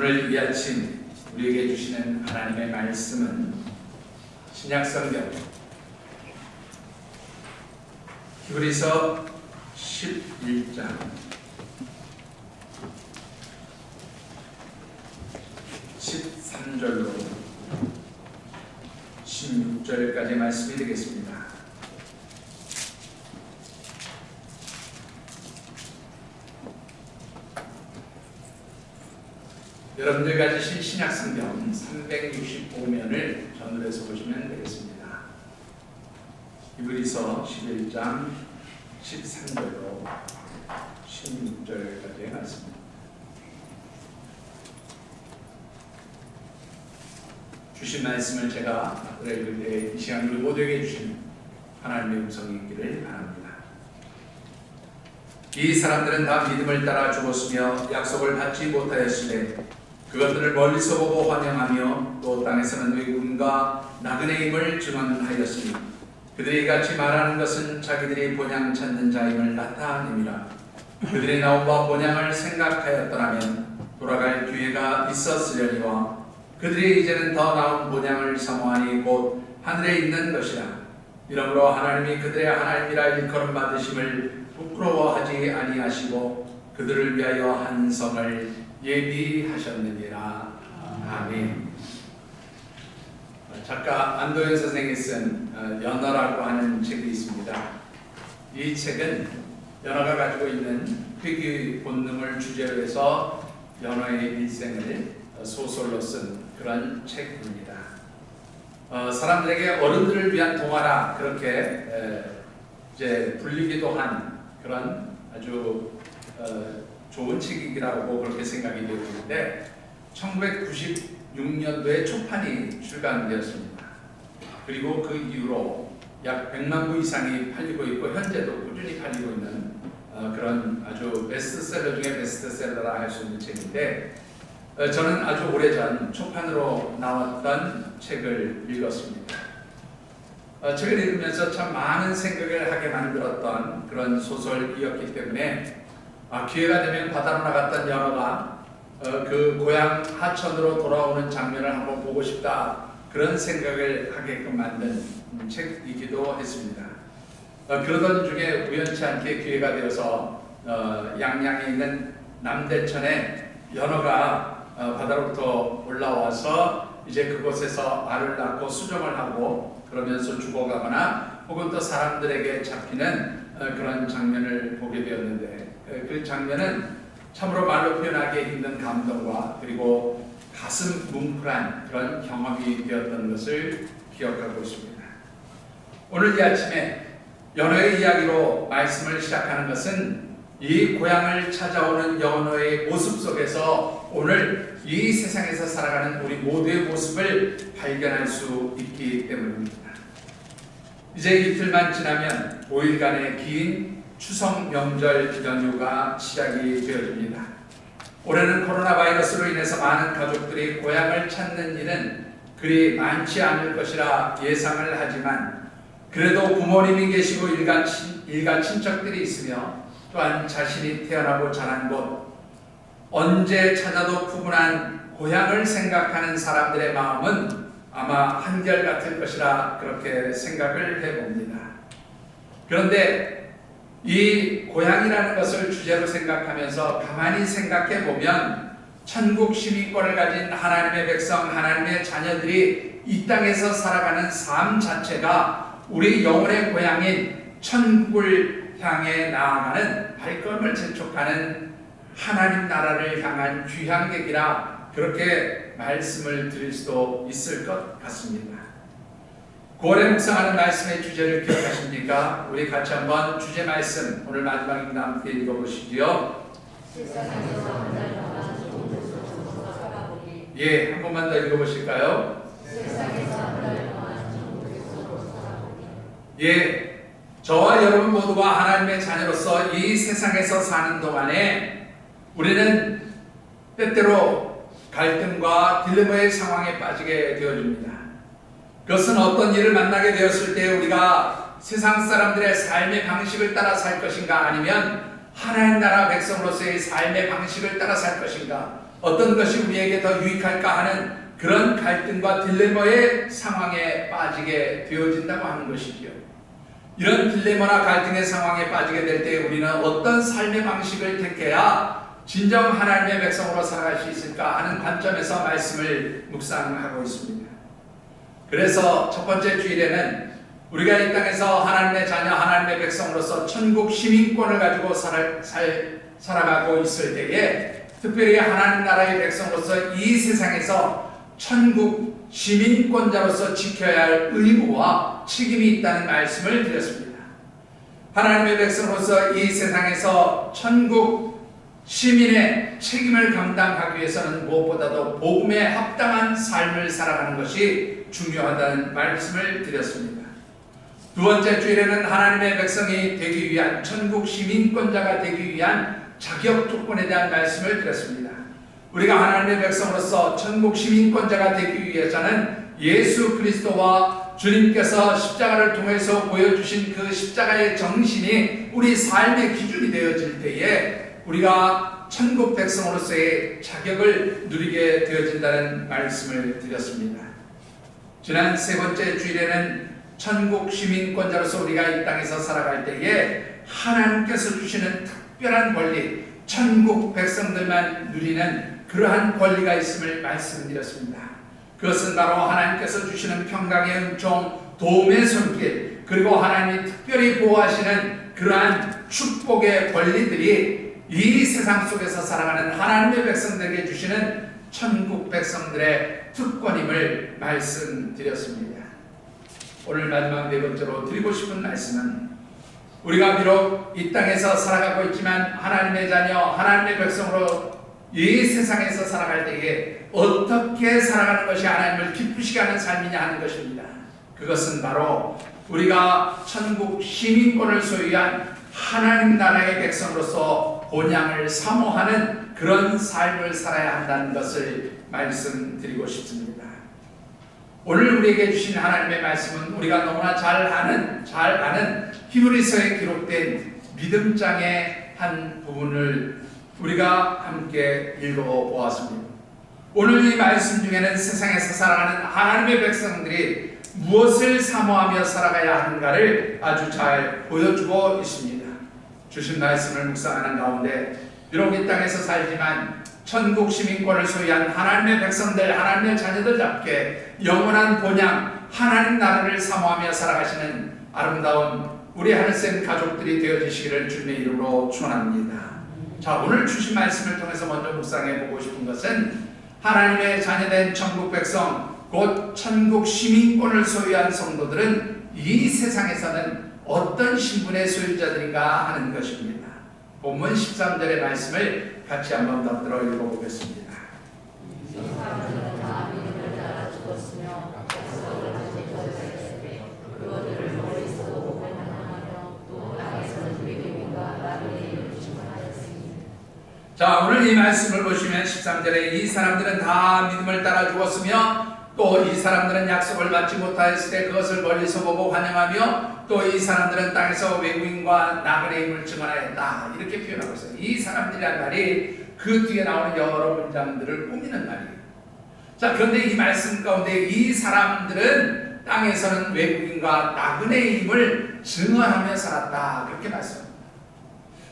오늘 이 아침 우리에게 주시는 하나님의 말씀은 신약성경 히브리서 11장 13절로 16절까지 말씀이 되겠습니다. 여러분들 가지신 신약성경 365면을 전월해서 보시면 되겠습니다. 히브리서 11장 13절로 16절까지의 말씀입니다. 주신 말씀을 제가 읽을 때 이 시간 우리 모두에게 주신 하나님의 음성이 있기를 바랍니다. 이 사람들은 다 믿음을 따라 죽었으며 약속을 받지 못하였으되 그것들을 멀리서 보고 환영하며 또 땅에서는 외국인과 나그네임을 증언하였으니 그들이 같이 말하는 것은 자기들이 본향 찾는 자임을 나타냄이라. 그들이 나옴과 본향을 생각하였더라면 돌아갈 기회가 있었으려니와 그들이 이제는 더 나은 본향을 사모하니 곧 하늘에 있는 것이라. 이러므로 하나님이 그들의 하나님이라 일컬음 받으심을 부끄러워하지 아니하시고 그들을 위하여 한 성을 예비하셨느니라. 아멘. 작가 안도현 선생이 쓴 연어라고 하는 책이 있습니다. 이 책은 연어가 가지고 있는 회귀 본능을 주제로 해서 연어의 일생을 소설로 쓴 그런 책입니다. 사람들에게 어른들을 위한 동화라 그렇게 이제 불리기도 한 그런 아주 좋은 책이라고 그렇게 생각이 되고 있는데 1996년도에 초판이 출간되었습니다. 그리고 그 이후로 약 100만 부 이상이 팔리고 있고 현재도 꾸준히 팔리고 있는 그런 아주 베스트셀러 중에 베스트셀러라 할 수 있는 책인데 저는 아주 오래전 초판으로 나왔던 책을 읽었습니다. 책을 읽으면서 참 많은 생각을 하게 만들었던 그런 소설이었기 때문에 기회가 되면 바다로 나갔던 연어가 그 고향 하천으로 돌아오는 장면을 한번 보고 싶다 그런 생각을 하게끔 만든 책이기도 했습니다. 그러던 중에 우연치 않게 기회가 되어서 양양에 있는 남대천에 연어가 바다로부터 올라와서 이제 그곳에서 알을 낳고 수정을 하고 그러면서 죽어가거나 혹은 또 사람들에게 잡히는 그런 장면을 보게 되었는데 그 장면은 참으로 말로 표현하기 힘든 감동과 그리고 가슴 뭉클한 그런 경험이 되었던 것을 기억하고 있습니다. 오늘 이 아침에 연어의 이야기로 말씀을 시작하는 것은 이 고향을 찾아오는 연어의 모습 속에서 오늘 이 세상에서 살아가는 우리 모두의 모습을 발견할 수 있기 때문입니다. 이제 이틀만 지나면 5일간의 긴 추석 명절 연휴가 시작이 되어집니다. 올해는 코로나 바이러스로 인해서 많은 가족들이 고향을 찾는 일은 그리 많지 않을 것이라 예상을 하지만 그래도 부모님이 계시고 일가 친척들이 있으며 또한 자신이 태어나고 자란 곳 언제 찾아도 푸근한 고향을 생각하는 사람들의 마음은 아마 한결같을 것이라 그렇게 생각을 해봅니다. 그런데 이 고향이라는 것을 주제로 생각하면서 가만히 생각해 보면 천국 시민권을 가진 하나님의 백성, 하나님의 자녀들이 이 땅에서 살아가는 삶 자체가 우리 영혼의 고향인 천국을 향해 나아가는 발걸음을 재촉하는 하나님 나라를 향한 귀향객이라 그렇게 말씀을 드릴 수도 있을 것 같습니다. 9월에 묵상하는 말씀의 주제를 기억하십니까? 우리 같이 한번 주제 말씀 오늘 마지막입니다. 함께 읽어보시죠. 예, 한 번만 더 읽어보실까요? 예, 저와 여러분 모두가 하나님의 자녀로서 이 세상에서 사는 동안에 우리는 때때로 갈등과 딜레마의 상황에 빠지게 되어집니다. 그것은 어떤 일을 만나게 되었을 때 우리가 세상 사람들의 삶의 방식을 따라 살 것인가 아니면 하나님 나라 백성으로서의 삶의 방식을 따라 살 것인가 어떤 것이 우리에게 더 유익할까 하는 그런 갈등과 딜레마의 상황에 빠지게 되어진다고 하는 것이지요. 이런 딜레마나 갈등의 상황에 빠지게 될 때 우리는 어떤 삶의 방식을 택해야 진정 하나님의 백성으로 살아갈 수 있을까 하는 관점에서 말씀을 묵상하고 있습니다. 그래서 첫 번째 주일에는 우리가 이 땅에서 하나님의 자녀, 하나님의 백성으로서 천국 시민권을 가지고 살아가고 있을 때에 특별히 하나님 나라의 백성으로서 이 세상에서 천국 시민권자로서 지켜야 할 의무와 책임이 있다는 말씀을 드렸습니다. 하나님의 백성으로서 이 세상에서 천국 시민의 책임을 감당하기 위해서는 무엇보다도 복음에 합당한 삶을 살아가는 것이 중요하다는 말씀을 드렸습니다. 두 번째 주일에는 하나님의 백성이 되기 위한 천국 시민권자가 되기 위한 자격 조건에 대한 말씀을 드렸습니다. 우리가 하나님의 백성으로서 천국 시민권자가 되기 위해서는 예수 그리스도와 주님께서 십자가를 통해서 보여주신 그 십자가의 정신이 우리 삶의 기준이 되어질 때에 우리가 천국 백성으로서의 자격을 누리게 되어진다는 말씀을 드렸습니다. 지난 세 번째 주일에는 천국 시민권자로서 우리가 이 땅에서 살아갈 때에 하나님께서 주시는 특별한 권리, 천국 백성들만 누리는 그러한 권리가 있음을 말씀드렸습니다. 그것은 바로 하나님께서 주시는 평강의 은총, 도움의 손길, 그리고 하나님이 특별히 보호하시는 그러한 축복의 권리들이 이 세상 속에서 살아가는 하나님의 백성들에게 주시는 천국 백성들의 특권임을 말씀드렸습니다. 오늘 마지막 네 번째로 드리고 싶은 말씀은 우리가 비록 이 땅에서 살아가고 있지만 하나님의 자녀, 하나님의 백성으로 이 세상에서 살아갈 때에 어떻게 살아가는 것이 하나님을 기쁘시게 하는 삶이냐 하는 것입니다. 그것은 바로 우리가 천국 시민권을 소유한 하나님 나라의 백성으로서 본향을 사모하는 그런 삶을 살아야 한다는 것을 말씀드리고 싶습니다. 오늘 우리에게 주신 하나님의 말씀은 우리가 너무나 잘 아는 히브리서에 기록된 믿음장의 한 부분을 우리가 함께 읽어보았습니다. 오늘 이 말씀 중에는 세상에서 살아가는 하나님의 백성들이 무엇을 사모하며 살아가야 하는가를 아주 잘 보여주고 있습니다. 주신 말씀을 묵상하는 가운데 비록 이 땅에서 살지만 천국 시민권을 소유한 하나님의 백성들, 하나님의 자녀들답게 영원한 본향 하나님 나라를 사모하며 살아가시는 아름다운 우리 하늘샘 가족들이 되어주시기를 주님의 이름으로 축원합니다. 자, 오늘 주신 말씀을 통해서 먼저 묵상해 보고 싶은 것은 하나님의 자녀된 천국 백성, 곧 천국 시민권을 소유한 성도들은 이 세상에서는 어떤 신분의 소유자들인가 하는 것입니다. 본문 13절의 말씀을 같이 한번 더 들어 읽어보겠습니다. 자, 오늘 이 말씀을 보시면 13절에 이 사람들은 다 믿음을 따라 죽었으며 또 이 사람들은 약속을 받지 못하였을 때 그것을 멀리서 보고 환영하며 또 이 사람들은 땅에서 외국인과 나그네임을 증언하였다. 이렇게 표현하고 있어요. 이 사람들이란 말이 그 뒤에 나오는 여러 문장들을 꾸미는 말이에요. 자, 그런데 이 말씀 가운데 이 사람들은 땅에서는 외국인과 나그네임을 증언하며 살았다. 그렇게 말씀합니다.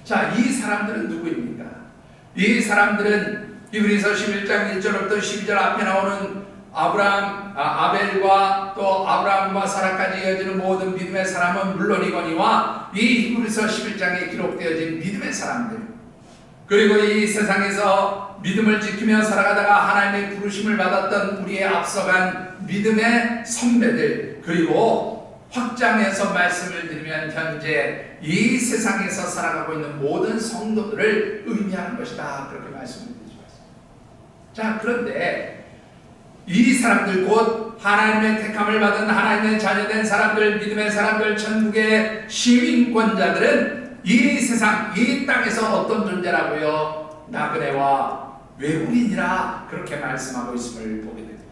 자, 이 사람들은 누구입니까? 이 사람들은 히브리서 11장 1절부터 12절 앞에 나오는 아벨과 또 아브라함과 사라까지 이어지는 모든 믿음의 사람은 물론이거니와 이 히브리서 11장에 기록되어진 믿음의 사람들, 그리고 이 세상에서 믿음을 지키며 살아가다가 하나님의 부르심을 받았던 우리의 앞서간 믿음의 선배들, 그리고 확장해서 말씀을 드리면 현재 이 세상에서 살아가고 있는 모든 성도들을 의미하는 것이다. 그렇게 말씀을 드리고 있습니다. 자, 그런데 이 사람들, 곧 하나님의 택함을 받은 하나님의 자녀된 사람들, 믿음의 사람들, 천국의 시민권자들은 이 세상, 이 땅에서 어떤 존재라고요? 나그네와 외국인이라 그렇게 말씀하고 있음을 보게 됩니다.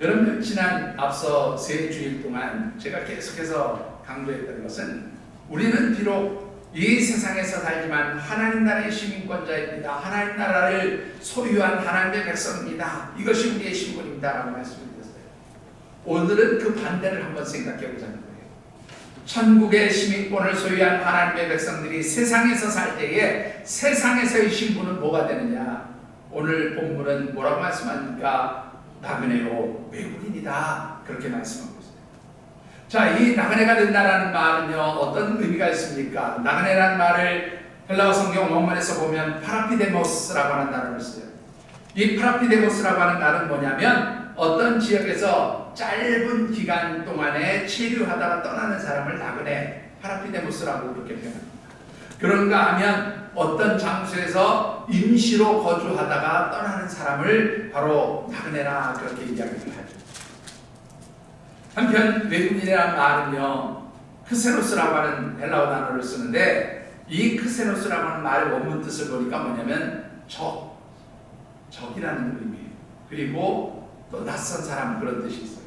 여러분, 지난 앞서 세 주일 동안 제가 계속해서 강조했던 것은 우리는 비록 이 세상에서 살지만 하나님 나라의 시민권자입니다. 하나님 나라를 소유한 하나님의 백성입니다. 이것이 우리의 신분입니다. 라고 말씀드렸어요. 오늘은 그 반대를 한번 생각해 보자는 거예요. 천국의 시민권을 소유한 하나님의 백성들이 세상에서 살 때에 세상에서의 신분은 뭐가 되느냐? 오늘 본문은 뭐라고 말씀합니까? 나그네요, 외국인이다. 그렇게 말씀하고 있어요. 자, 이 나그네가 된다라는 말은요, 어떤 의미가 있습니까? 나그네라는 말을 헬라어 성경 원문에서 보면 파라피데모스라고 하는 단어를 써요. 이 파라피데모스라고 하는 말은 뭐냐면 어떤 지역에서 짧은 기간 동안에 체류하다가 떠나는 사람을 나그네, 파라피데모스라고 그렇게 표현합니다. 그런가 하면 어떤 장소에서 임시로 거주하다가 떠나는 사람을 바로 나그네라 그렇게 이야기를 하죠. 한편 외국인이라는 말은요, 크세노스라고 하는 헬라어 단어를 쓰는데 이 크세노스라고 하는 말의 원문 뜻을 보니까 뭐냐면 적이라는 의미예요. 그리고 또 낯선 사람, 그런 뜻이 있어요.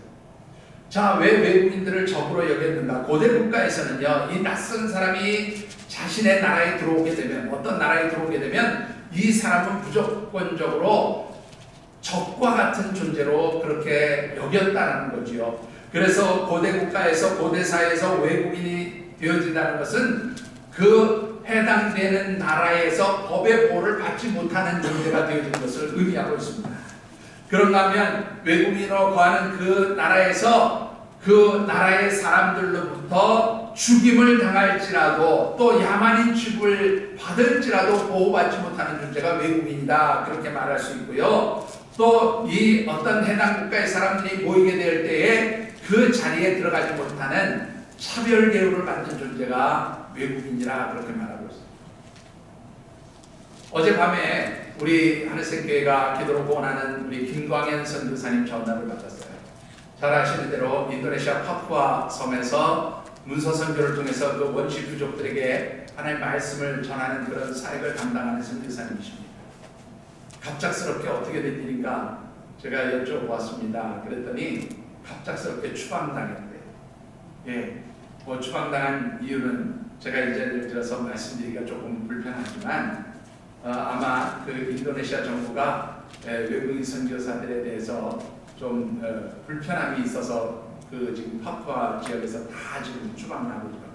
자, 왜 외국인들을 적으로 여겼는가? 고대 국가에서는요, 이 낯선 사람이 자신의 나라에 들어오게 되면, 어떤 나라에 들어오게 되면 이 사람은 무조건적으로 적과 같은 존재로 그렇게 여겼다는 거지요. 그래서 고대 국가에서, 고대 사회에서 외국인이 되어진다는 것은 그 해당되는 나라에서 법의 보호를 받지 못하는 존재가 되어지는 것을 의미하고 있습니다. 그런가 하면 외국인으로 거하는 그 나라에서 그 나라의 사람들로부터 죽임을 당할지라도 또 야만인 취급을 받을지라도 보호받지 못하는 존재가 외국인이다, 그렇게 말할 수 있고요. 또 이 어떤 해당 국가의 사람들이 모이게 될 때에 그 자리에 들어가지 못하는 차별 대우를 받는 존재가 외국인이라 그렇게 말하고 있습니다. 어젯밤에 우리 하늘생교회가 기도로 구원하는 우리 김광현 선교사님 전화를 받았어요. 잘 아시는 대로 인도네시아 파푸아 섬에서 문서 선교를 통해서 그 원시 부족들에게 하나님의 말씀을 전하는 그런 사역을 감당하는 선교사님이십니다. 갑작스럽게 어떻게 된 일인가 제가 여쭤보았습니다. 그랬더니 갑작스럽게 추방당했대요. 예, 추방당한 이유는 제가 이제 예를 들어서 말씀드리기가 조금 불편하지만 아마 그 인도네시아 정부가 외국인 선교사들에 대해서 좀 불편함이 있어서 그 지금 파푸아 지역에서 다 지금 추방하고 있더라고요.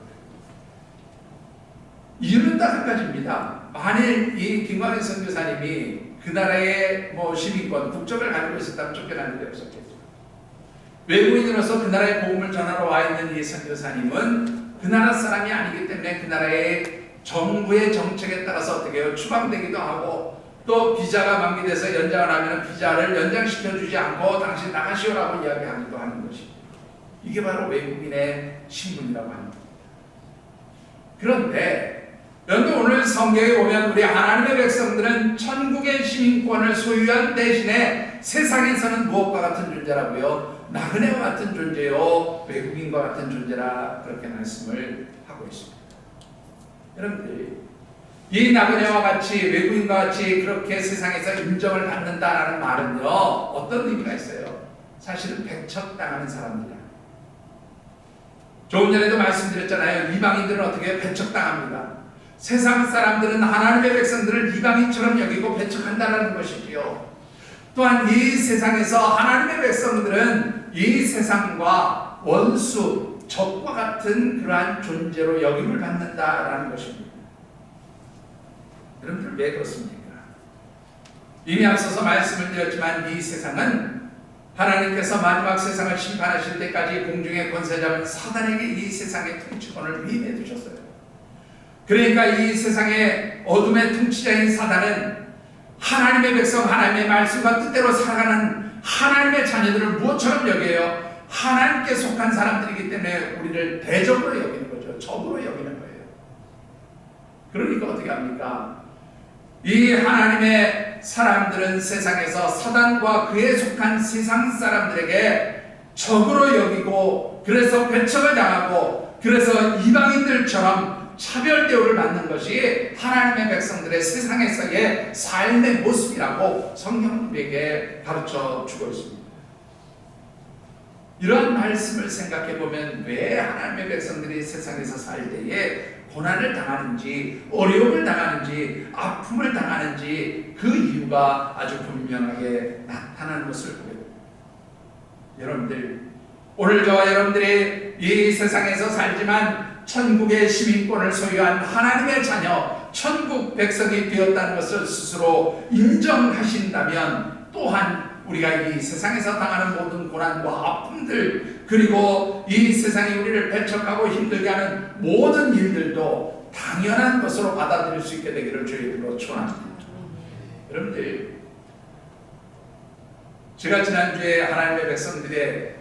이유는 딱 한 가지입니다. 만일 이 김광현 선교사님이 그 나라의 시민권, 국적을 가지고 있었다면 쫓겨날 일이 없었겠죠. 외국인으로서 그 나라의 복음을 전하러 와 있는 이 선교사님은 그 나라 사람이 아니기 때문에 그 나라의 정부의 정책에 따라서 어떻게 해요? 추방되기도 하고 또 비자가 만기돼서 연장을 하면 비자를 연장시켜주지 않고 당신 나가시오라고 이야기하기도 하는 것이, 이게 바로 외국인의 신분이라고 합니다. 그런데 여러분, 오늘 성경에 보면 우리 하나님의 백성들은 천국의 시민권을 소유한 대신에 세상에서는 무엇과 같은 존재라고요? 나그네와 같은 존재요, 외국인과 같은 존재라 그렇게 말씀을 하고 있습니다. 여러분들, 이 나그네와 같이 외국인과 같이 그렇게 세상에서 인정을 받는다라는 말은요, 어떤 의미가 있어요? 사실은 배척당하는 사람들이야. 조금 전에도 말씀드렸잖아요. 이방인들은 어떻게 배척당합니다. 세상 사람들은 하나님의 백성들을 이방인처럼 여기고 배척한다는 것이지요. 또한 이 세상에서 하나님의 백성들은 이 세상과 원수, 적과 같은 그러한 존재로 여김을 받는다라는 것입니다. 여러분들, 왜 그렇습니까? 이미 앞서서 말씀을 드렸지만 이 세상은 하나님께서 마지막 세상을 심판하실 때까지 공중의 권세 잡은 사단에게 이 세상의 통치권을 위임해 두셨어요. 그러니까 이 세상의 어둠의 통치자인 사단은 하나님의 백성, 하나님의 말씀과 뜻대로 살아가는 하나님의 자녀들을 무엇처럼 여겨요? 하나님께 속한 사람들이기 때문에 우리를 대적으로 여기는 거죠. 적으로 여기는 거예요. 그러니까 어떻게 합니까? 이 하나님의 사람들은 세상에서 사단과 그에 속한 세상 사람들에게 적으로 여기고, 그래서 배척을 당하고, 그래서 이방인들처럼 차별 대우를 받는 것이 하나님의 백성들의 세상에서의 삶의 모습이라고 성경은 우리에게 가르쳐 주고 있습니다. 이러한 말씀을 생각해 보면 왜 하나님의 백성들이 세상에서 살 때에 고난을 당하는지, 어려움을 당하는지, 아픔을 당하는지 그 이유가 아주 분명하게 나타나는 것을 보게 됩니다. 여러분들, 오늘 저와 여러분들이 이 세상에서 살지만 천국의 시민권을 소유한 하나님의 자녀, 천국 백성이 되었다는 것을 스스로 인정하신다면, 또한 우리가 이 세상에서 당하는 모든 고난과 아픔들, 그리고 이 세상이 우리를 배척하고 힘들게 하는 모든 일들도 당연한 것으로 받아들일 수 있게 되기를 주의 이름으로 축원합니다. 여러분들, 제가 지난주에 하나님의 백성들의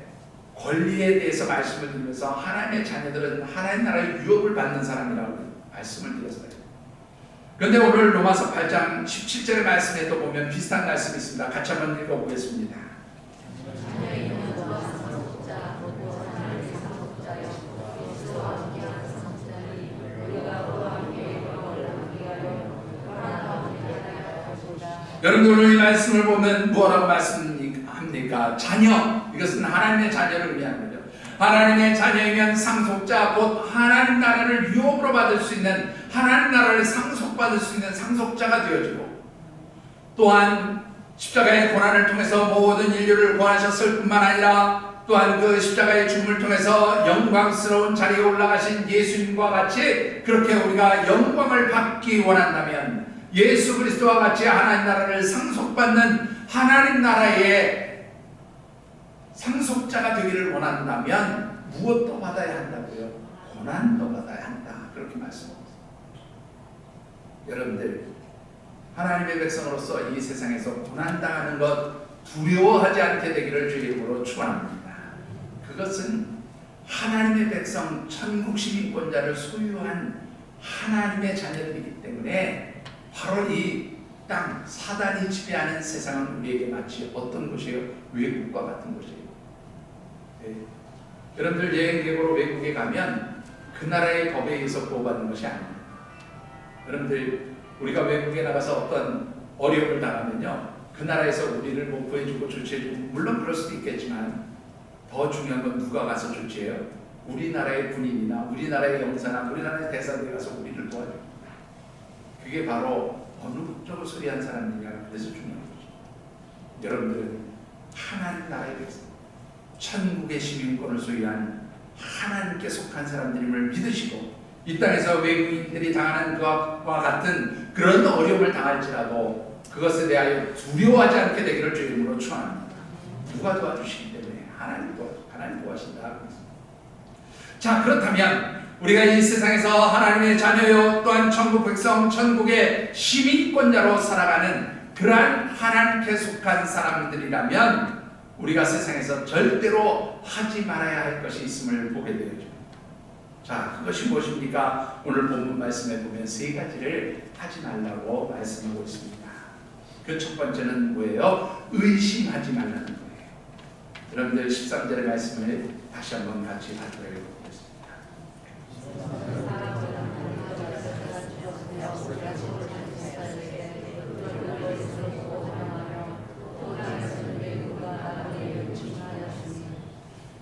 권리에 대해서 말씀을 드리면서 하나님의 자녀들은 하나님 나라의 유업을 받는 사람이라고 말씀을 드렸어요. 그런데 오늘 로마서 8장 17절의 말씀에도 보면 비슷한 말씀이 있습니다. 같이 한번 읽어보겠습니다. 여러분들, 오늘 이 말씀을 보면 뭐라고 말씀합니까? 자녀, 이것은 하나님의 자녀를 의미하는 거죠. 하나님의 자녀이면 상속자, 곧 하나님 나라를 유업으로 받을 수 있는, 하나님 나라를 상속받을 수 있는 상속자가 되어지고, 또한 십자가의 고난을 통해서 모든 인류를 구원하셨을 뿐만 아니라 또한 그 십자가의 죽음을 통해서 영광스러운 자리에 올라가신 예수님과 같이 그렇게 우리가 영광을 받기 원한다면, 예수 그리스도와 같이 하나님 나라를 상속받는 하나님 나라의 상속자가 되기를 원한다면 무엇도 받아야 한다고요? 고난도 받아야 한다. 그렇게 말씀하셨습니다. 여러분들, 하나님의 백성으로서 이 세상에서 고난당하는 것 두려워하지 않게 되기를 주의 이름으로 축원합니다. 그것은 하나님의 백성, 천국 시민권자를 소유한 하나님의 자녀들이기 때문에, 바로 이 땅, 사단이 지배하는 세상은 우리에게 마치 어떤 곳이에요? 외국과 같은 곳이에요. 네. 여러분들 여행 계획으로 외국에 가면 그 나라의 법에 의해서 보호받는 것이 아닙니다. 여러분들, 우리가 외국에 나가서 어떤 어려움을 당하면요, 그 나라에서 우리를 뭐 구해주고 조치해주고, 물론 그럴 수도 있겠지만 더 중요한 건 누가 가서 조치해요? 우리나라의 군인이나 우리나라의 영사나 우리나라의 대사들이 가서 우리를 도와줍니다. 그게 바로 어느 국적을 소리한 사람이냐, 그래서 중요한 거죠. 여러분들은 하나님 나라의 백성, 천국의 시민권을 소유한 하나님께 속한 사람들임을 믿으시고, 이 땅에서 외국인들이 당하는 것과 같은 그런 어려움을 당할지라도 그것에 대하여 두려워하지 않게 되기를 주의 이름으로 축원합니다. 누가 도와주시기 때문에? 하나님 도와신다. 자, 그렇다면 우리가 이 세상에서 하나님의 자녀요, 또한 천국 백성, 천국의 시민권자로 살아가는 그러한 하나님께 속한 사람들이라면 우리가 세상에서 절대로 하지 말아야 할 것이 있음을 보게 되죠. 자, 그것이 무엇입니까? 오늘 본문 말씀에 보면 세 가지를 하지 말라고 말씀하고 있습니다. 그 첫 번째는 뭐예요? 의심하지 말라는 거예요. 여러분들 13절의 말씀을 다시 한번 같이 읽어보겠습니다.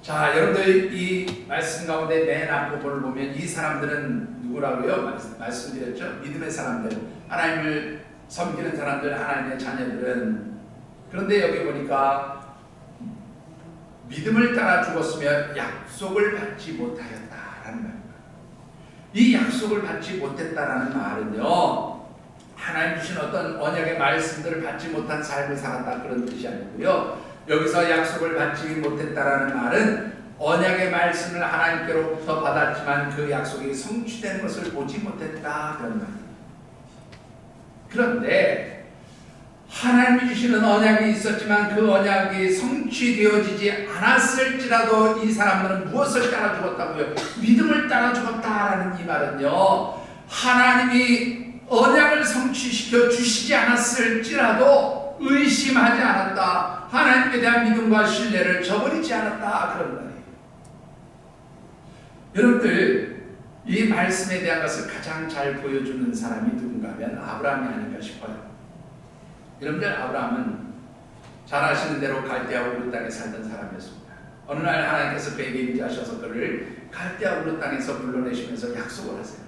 자, 여러분들 이 말씀 가운데 맨 앞부분을 보면 이 사람들은 누구라고요? 말씀드렸죠? 믿음의 사람들, 하나님을 섬기는 사람들, 하나님의 자녀들은. 그런데 여기 보니까 믿음을 따라 죽었으며 약속을 받지 못하였다라는 말입니다. 이 약속을 받지 못했다라는 말은요, 하나님 주신 어떤 언약의 말씀들을 받지 못한 삶을 살았다, 그런 뜻이 아니고요. 여기서 약속을 받지 못했다라는 말은 언약의 말씀을 하나님께로부터 받았지만 그 약속이 성취된 것을 보지 못했다, 그런 말입니다. 그런데 하나님이 주시는 언약이 있었지만 그 언약이 성취되어지지 않았을지라도 이 사람들은 무엇을 따라 죽었다고요? 믿음을 따라 죽었다라는 이 말은요, 하나님이 언약을 성취시켜 주시지 않았을지라도 의심하지 않았다, 하나님께 대한 믿음과 신뢰를 저버리지 않았다, 그런 말이에요. 여러분들, 이 말씀에 대한 것을 가장 잘 보여주는 사람이 누군가 하면 아브라함이 아닌가 싶어요. 여러분들, 아브라함은 잘 아시는 대로 갈대아 우르 땅에 살던 사람이었습니다. 어느 날 하나님께서 그에게 임재하셔서 그를 갈대아 우르 땅에서 불러내시면서 약속을 하세요.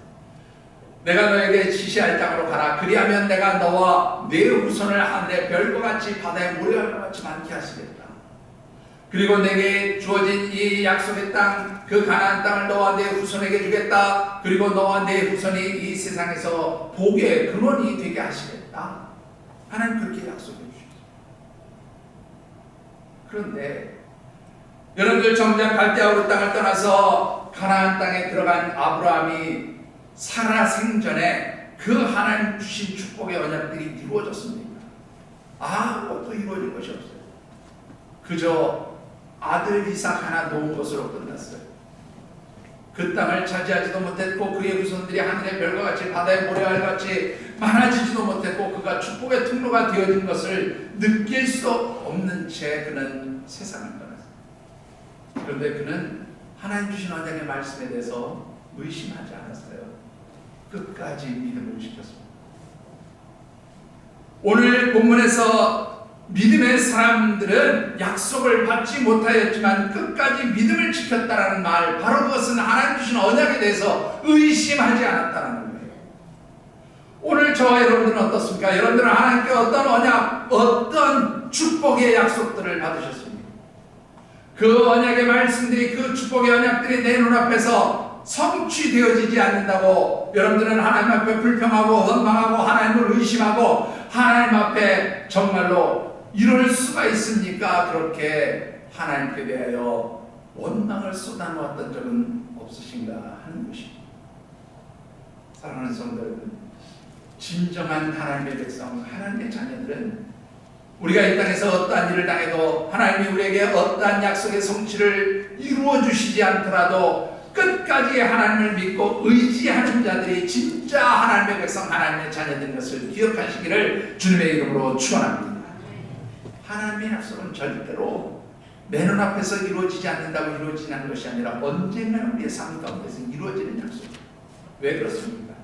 내가 너에게 지시할 땅으로 가라. 그리하면 내가 너와 네 후손을 하늘의 별과 같이 바다의 모래알과 같이 많게 하시겠다. 그리고 내게 주어진 이 약속의 땅, 그 가나안 땅을 너와 네 후손에게 주겠다. 그리고 너와 네 후손이 이 세상에서 복의 근원이 되게 하시겠다. 하나님 그렇게 약속해 주셨어요. 그런데 여러분들 정작 갈대아 우르 땅을 떠나서 가나안 땅에 들어간 아브라함이 살아 생전에 그 하나님 주신 축복의 언약들이 이루어졌습니까? 아무것도 이루어진 것이 없어요. 그저 아들 이삭 하나 놓은 것으로 끝났어요. 그 땅을 차지하지도 못했고 그의 후손들이 하늘의 별과 같이 바다의 모래알 같이 많아지지도 못했고 그가 축복의 통로가 되어진 것을 느낄 수 없는 채 그는 세상을 떠났어요. 그런데 그는 하나님 주신 언약의 말씀에 대해서 의심하지 않았어요. 끝까지 믿음을 지켰습니다. 오늘 본문에서 믿음의 사람들은 약속을 받지 못하였지만 끝까지 믿음을 지켰다는 말, 바로 그것은 하나님 주신 언약에 대해서 의심하지 않았다는 거예요. 오늘 저와 여러분들은 어떻습니까? 여러분들은 하나님께 어떤 언약, 어떤 축복의 약속들을 받으셨습니까? 그 언약의 말씀들이, 그 축복의 언약들이 내 눈앞에서 성취되어지지 않는다고 여러분들은 하나님 앞에 불평하고 원망하고 하나님을 의심하고 하나님 앞에 정말로 이럴 수가 있습니까? 그렇게 하나님께 대하여 원망을 쏟아놓았던 적은 없으신가 하는 것입니다. 사랑하는 성도 여러분, 진정한 하나님의 백성, 하나님의 자녀들은 우리가 이 땅에서 어떠한 일을 당해도 하나님이 우리에게 어떠한 약속의 성취를 이루어 주시지 않더라도 끝까지 하나님을 믿고 의지하는 자들이 진짜 하나님의 백성, 하나님의 자녀된 것을 기억하시기를 주님의 이름으로 축원합니다. 하나님의 약속은 절대로 내 눈앞에서 이루어지지 않는다고 이루어지는 것이 아니라 언젠가는 우리의 삶 가운데서 이루어지는 약속. 왜 그렇습니까?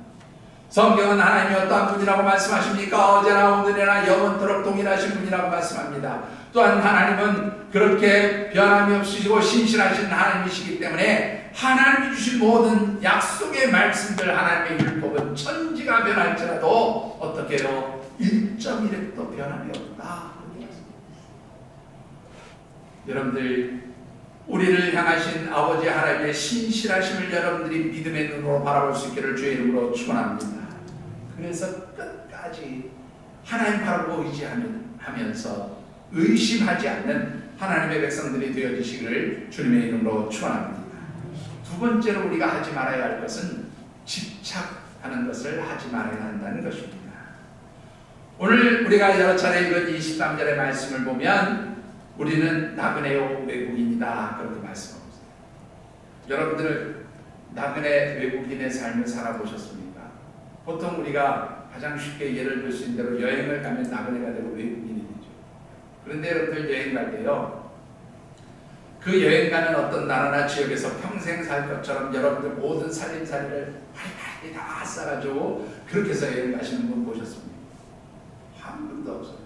성경은 하나님이 어떠한 분이라고 말씀하십니까? 어제나 오늘이나 영원토록 동일하신 분이라고 말씀합니다. 또한 하나님은 그렇게 변함이 없으시고 신실하신 하나님이시기 때문에 하나님이 주신 모든 약속의 말씀들, 하나님의 율법은 천지가 변할지라도 어떻게 해요? 1.1획도 변함이 없다. 여러분들, 우리를 향하신 아버지 하나님의 신실하심을 여러분들이 믿음의 눈으로 바라볼 수 있기를 주의 이름으로 축원합니다. 그래서 끝까지 하나님 바라보고 의지하면서 의심하지 않는 하나님의 백성들이 되어주시기를 주님의 이름으로 축원합니다. 두 번째로 우리가 하지 말아야 할 것은 집착하는 것을 하지 말아야 한다는 것입니다. 오늘 우리가 여러 차례 읽은 23절의 말씀을 보면 우리는 나그네요 외국인이다 그렇게 말씀합니다. 여러분들 나그네 외국인의 삶을 살아보셨습니까? 보통 우리가 가장 쉽게 예를 들 수 있는 대로 여행을 가면 나그네가 되고 외국인이 되죠. 그런데 여러분들 여행 갈 때요, 그 여행 가는 어떤 나라나 지역에서 평생 살 것처럼 여러분들 모든 살림살이를 빨리 다 싸가지고 그렇게 해서 여행 가시는 분 보셨습니까? 한 분도 없어요.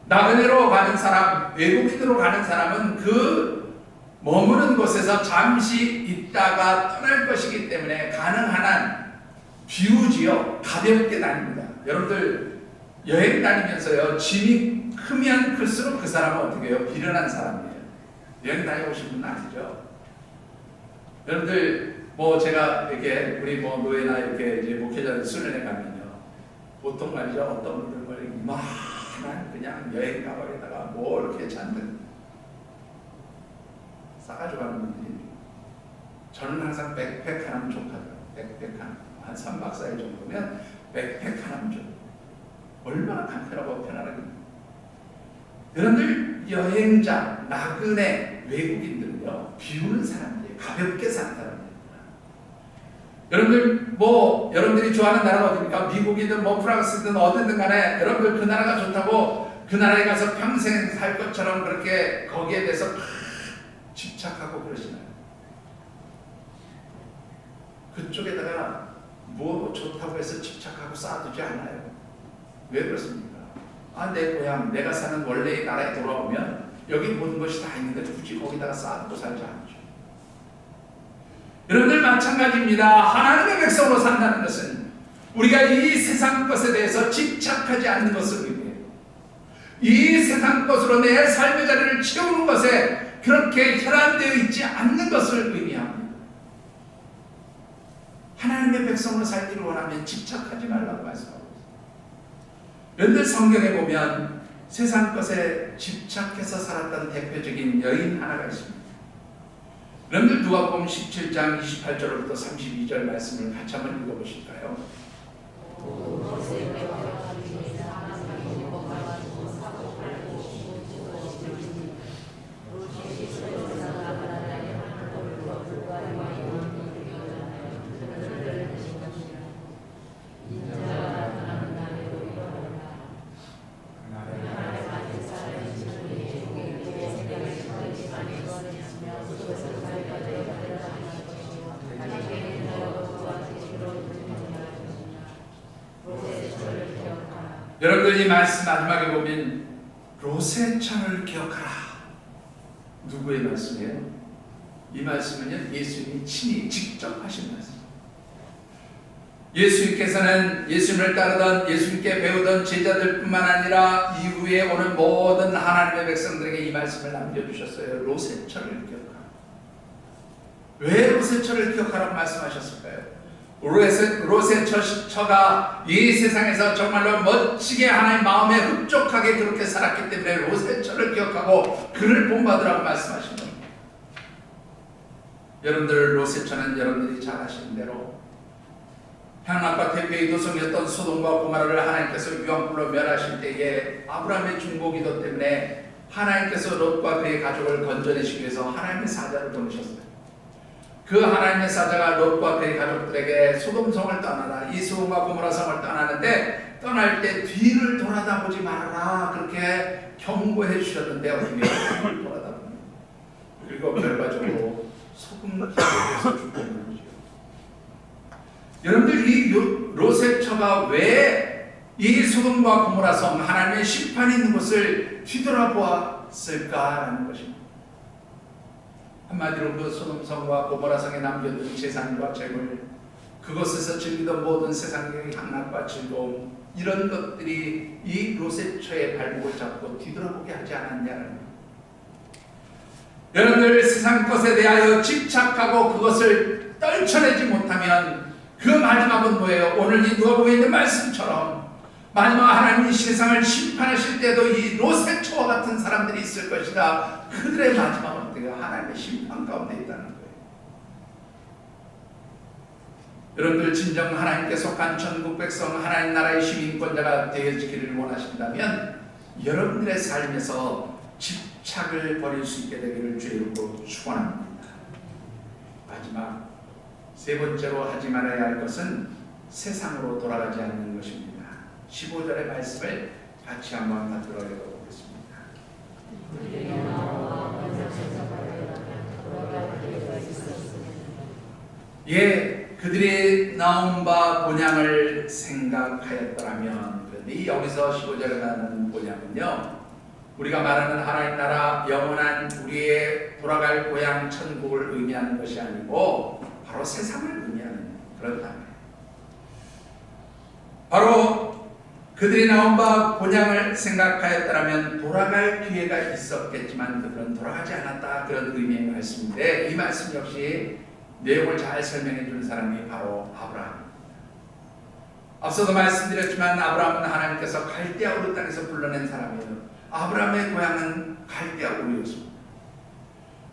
나그네로 가는 사람, 외국인으로 가는 사람은 그 머무는 곳에서 잠시 있다가 떠날 것이기 때문에 가능한 한 비우지요. 가볍게 다닙니다. 여러분들 여행 다니면서요, 짐이 크면 클수록 그 사람은 어떻게 해요? 비련한 사람이에요. 여행 다녀오신 분은 아니죠. 여러분들 제가 이렇게 우리 노예나 이렇게 이제 목회자들 수련회 가면요, 보통 말이죠, 어떤 분들은 난 그냥 여행 가방에다가 이렇게 잔뜩 싸가지고 가는 분들이, 저는 항상 백팩 하나면 좋거든요. 백팩 한 3박 4일 정도면 백팩 하나면 좋아요. 얼마나 간편하고 편안하게. 여러분들 여행자, 나그네, 외국인들은요, 비우는 사람들이에요. 가볍게 사는 사람들입니다. 여러분들 여러분들이 좋아하는 나라가 어디입니까? 미국이든 프랑스든 어디든 간에 여러분들 그 나라가 좋다고 그 나라에 가서 평생 살 것처럼 그렇게 거기에 대해서 집착하고 그러시나요? 그쪽에다가 좋다고 해서 집착하고 쌓아두지 않아요. 왜 그렇습니까? 내 고향, 내가 사는 원래의 나라에 돌아오면 여기 모든 것이 다 있는데 굳이 거기다가 쌓아두고 살지 않죠. 여러분들 마찬가지입니다. 하나님의 백성으로 산다는 것은 우리가 이 세상 것에 대해서 집착하지 않는 것을 의미해요. 이 세상 것으로 내 삶의 자리를 채우는 것에 그렇게 혈안되어 있지 않는 것을 의미합니다. 하나님의 백성으로 살기를 원하면 집착하지 말라고 말씀하고 있습니다. 여러분들 성경에 보면 세상 것에 집착해서 살았던 대표적인 여인 하나가 있습니다. 여러분들 누가복음 17장 28절부터 32절 말씀을 같이 한번 읽어보실까요? 여러분들 이 말씀 마지막에 보면 로세처를 기억하라. 누구의 말씀이에요? 이 말씀은요, 예수님이 친히 직접 하신 말씀. 예수님께서는 예수님을 따르던 예수님께 배우던 제자들뿐만 아니라 이후에 오는 모든 하나님의 백성들에게 이 말씀을 남겨주셨어요. 로세처를 기억하라. 왜 로세처를 기억하라고 말씀하셨을까요? 로세처가 이 세상에서 정말로 멋지게 하나님 마음에 흡족하게 그렇게 살았기 때문에 로세처를 기억하고 그를 본받으라고 말씀하신 겁니다. 여러분들 로세처는 여러분들이 잘 아시는 대로 향락과 대표의 도성이었던 소돔과 고모라를 하나님께서 유황불로 멸하실 때에 아브라함의 중보기도 때문에 하나님께서 롯과 그의 가족을 건져내시기 위해서 하나님의 사자를 보내셨어요. 그 하나님의 사자가 롯과 그의 가족들에게 소돔성을 떠나라, 이 소돔과 고모라 성을 떠나는데 떠날 때 뒤를 돌아다보지 말아라 그렇게 경고해 주셨는데 어떻게 뒤를 돌아다봅니다. 그리고 결과적으로 소금 기업에서 죽었는 거죠. 여러분들 이 로세처가 왜 이 소돔과 고모라 성 하나님의 심판이 있는 곳을 뒤돌아보았을까라는 것입니다. 한마디로 그 소돔성과 고모라성에 남겨둔 재산과 재물, 그곳에서 즐기던 모든 세상의 향락과 즐거움, 이런 것들이 이 로세처의 발목을 잡고 뒤돌아보게 하지 않았냐는 거예요. 여러분들 세상 것에 대하여 집착하고 그것을 떨쳐내지 못하면 그 마지막은 뭐예요? 오늘 이 누가복음에 있는 말씀처럼 마지막 하나님이 세상을 심판하실 때도 이 로세처와 같은 사람들이 있을 것이다. 그들의 마지막은 하나님의 심판 가운데 있다는 거예요. 여러분들 진정 하나님께 속한 천국 백성, 하나님 나라의 시민권자가 되어지기를 원하신다면 여러분들의 삶에서 집착을 버릴 수 있게 되기를 주의 이름으로 축원합니다. 마지막 세 번째로 하지 말아야 할 것은 세상으로 돌아가지 않는 것입니다. 15절의 말씀을 같이 한번 다 들어 읽어보겠습니다. 예, 그들이 나온 바 본향을 생각하였더라면. 그런데 여기서 15절에 나오는 본향은요, 우리가 말하는 하나님 나라 영원한 우리의 돌아갈 고향 천국을 의미하는 것이 아니고 바로 세상을 의미하는 그런 단어예요. 바로 그들이 나온 바 본향을 생각하였더라면 돌아갈 기회가 있었겠지만 그들은 돌아가지 않았다, 그런 의미의 말씀인데, 이 말씀 역시 내용을 잘 설명해 주는 사람이 바로 아브라함입니다. 앞서도 말씀드렸지만 아브라함은 하나님께서 갈대아 우르 땅에서 불러낸 사람이에요. 아브라함의 고향은 갈대아 우르였습니다.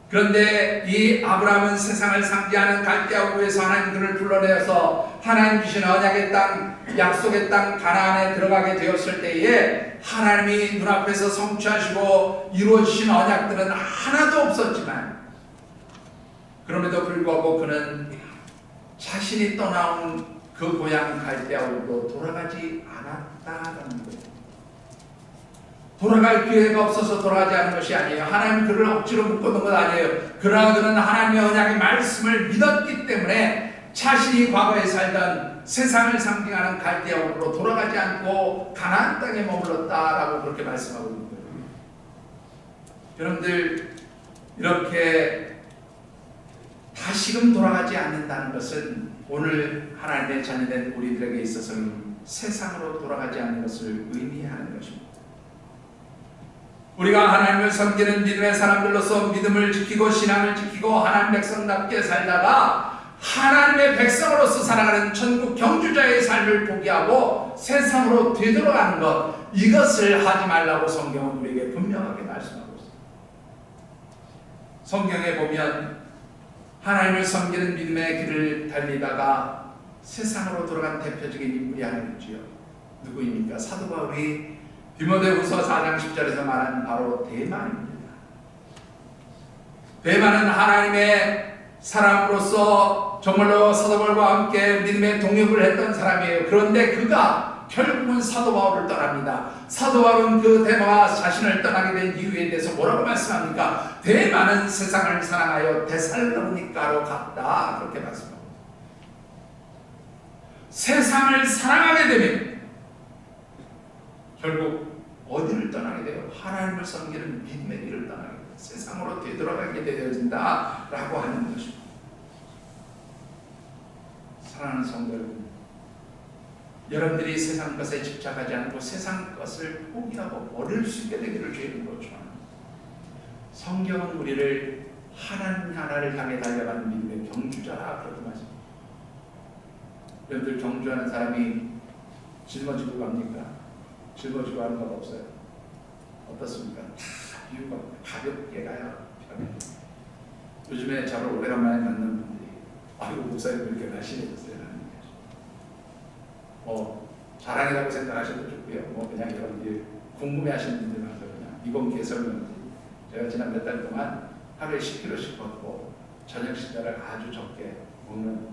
그런데 이 아브라함은 세상을 상징하는 갈대아 우르에서 하나님 그를 불러내어서 하나님 주신 언약의 땅, 약속의 땅 가나안에 들어가게 되었을 때에 하나님이 눈앞에서 성취하시고 이루어주신 언약들은 하나도 없었지만, 그럼에도 불구하고 그는 자신이 떠나온 그 고향 갈대아우로 돌아가지 않았다는 거예요. 돌아갈 기회가 없어서 돌아가지 않은 것이 아니에요. 하나님 그를 억지로 묶어놓은 것 아니에요. 그러나 그는 하나님의 언약의 말씀을 믿었기 때문에 자신이 과거에 살던 세상을 상징하는 갈대아우로 돌아가지 않고 가나안 땅에 머물렀다라고 그렇게 말씀하고 있는 거예요. 여러분들 이렇게 다시금 돌아가지 않는다는 것은 오늘 하나님의 자녀된 우리들에게 있어서는 세상으로 돌아가지 않는 것을 의미하는 것입니다. 우리가 하나님을 섬기는 믿음의 사람들로서 믿음을 지키고 신앙을 지키고 하나님 백성답게 살다가 하나님의 백성으로서 살아가는 천국 경주자의 삶을 포기하고 세상으로 되돌아가는 것, 이것을 하지 말라고 성경은 우리에게 분명하게 말씀하고 있습니다. 성경에 보면 하나님을 섬기는 믿음의 길을 달리다가 세상으로 돌아간 대표적인 인물이 하나 있지요. 누구입니까? 사도 바울이 디모데후서 4장 10절에서 말하는 바로 대만입니다. 대만은 하나님의 사람으로서 정말로 사도 바울과 함께 믿음의 동역을 했던 사람이에요. 그런데 그가 결국은 사도 바울을 떠납니다. 사도 바울은 그 대마가 자신을 떠나게 된 이유에 대해서 뭐라고 말씀합니까? 대만은 세상을 사랑하여 데살로니가로 갔다, 그렇게 말씀합니다. 세상을 사랑하게 되면 결국 어디를 떠나게 돼요? 하나님을 섬기는 믿음의 길을 떠나게 돼요. 세상으로 되돌아가게 되어진다 라고 하는 것입니다. 사랑하는 성도 여러분, 여러분들이 세상 것에 집착하지 않고 세상 것을 포기하고 버릴 수 있게 되기를 주님으로 축원합니다. 성경은 우리를 하나님 나라를 향해 달려가는 믿음의 경주자라 그렇게 말씀합니다. 여러분들 경주하는 사람이 짊어지고 갑니까? 짊어지고 하는 건 없어요. 어떻습니까? 다 이유가 가볍게 가요. 요즘에 저를 오래간만에 만난 분들이 아이고 목사님 이렇게 날씬해졌어요. 자랑이라고 생각하셔도 좋고요. 그냥 이런 일 궁금해하시는 분들 많아서 그냥 이번 개설문지 제가 지난 몇 달 동안 하루에 10kg씩 걷고 저녁 식사를 아주 적게 먹는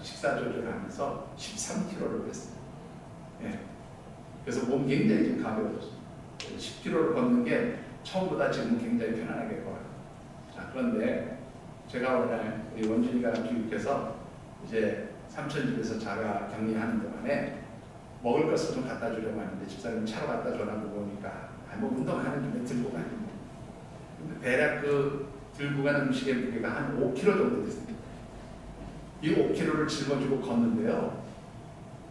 식사 조절을 하면서 13kg를 뺐어요. 예. 그래서 몸 굉장히 좀 가벼워졌어요. 10kg를 걷는 게 처음보다 지금 굉장히 편안하게 걸어요. 자, 그런데 제가 오늘 우리 원준이가 교육해서 이제 삼촌 집에서 자가 격리하는 동안에 먹을 것을 좀 갖다 주려고 하는데 집사람이 차로 갖다 줘라고 보니까 운동하는 김에 들고 가는 거예요. 근데 대략 그 들고 가는 음식의 무게가 한 5kg 정도 됐습니다. 이 5kg를 짊어지고 걷는데요,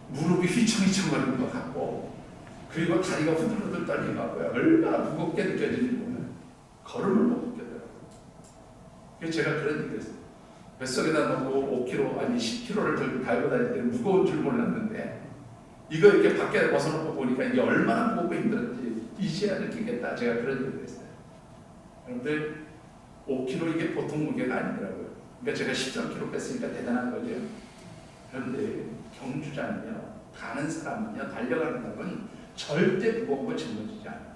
무릎이 휘청휘청거리는 것 같고, 그리고 다리가 후들후들 떨리는 것 같고요. 얼마나 무겁게 느껴지는지 보면 걸음을 못 느껴더라고요. 그래서 제가 그런 얘기를 했어요. 뱃속에다 넣고 5kg 아니 10kg를 들고 달고 다닐 때 무거운 줄 몰랐는데 이거 이렇게 밖에 벗어놓고 보니까 이게 얼마나 무겁고 힘들었지 이제야 느끼겠다. 제가 그런 얘기를 했어요. 여러분들 5kg 이게 보통 무게가 아니더라고요. 그러니까 제가 13kg 뺐으니까 대단한 거죠. 그런데 경주자는요, 가는 사람은요, 달려가는 사람은 절대 무거운 거 짊어지지 않아요.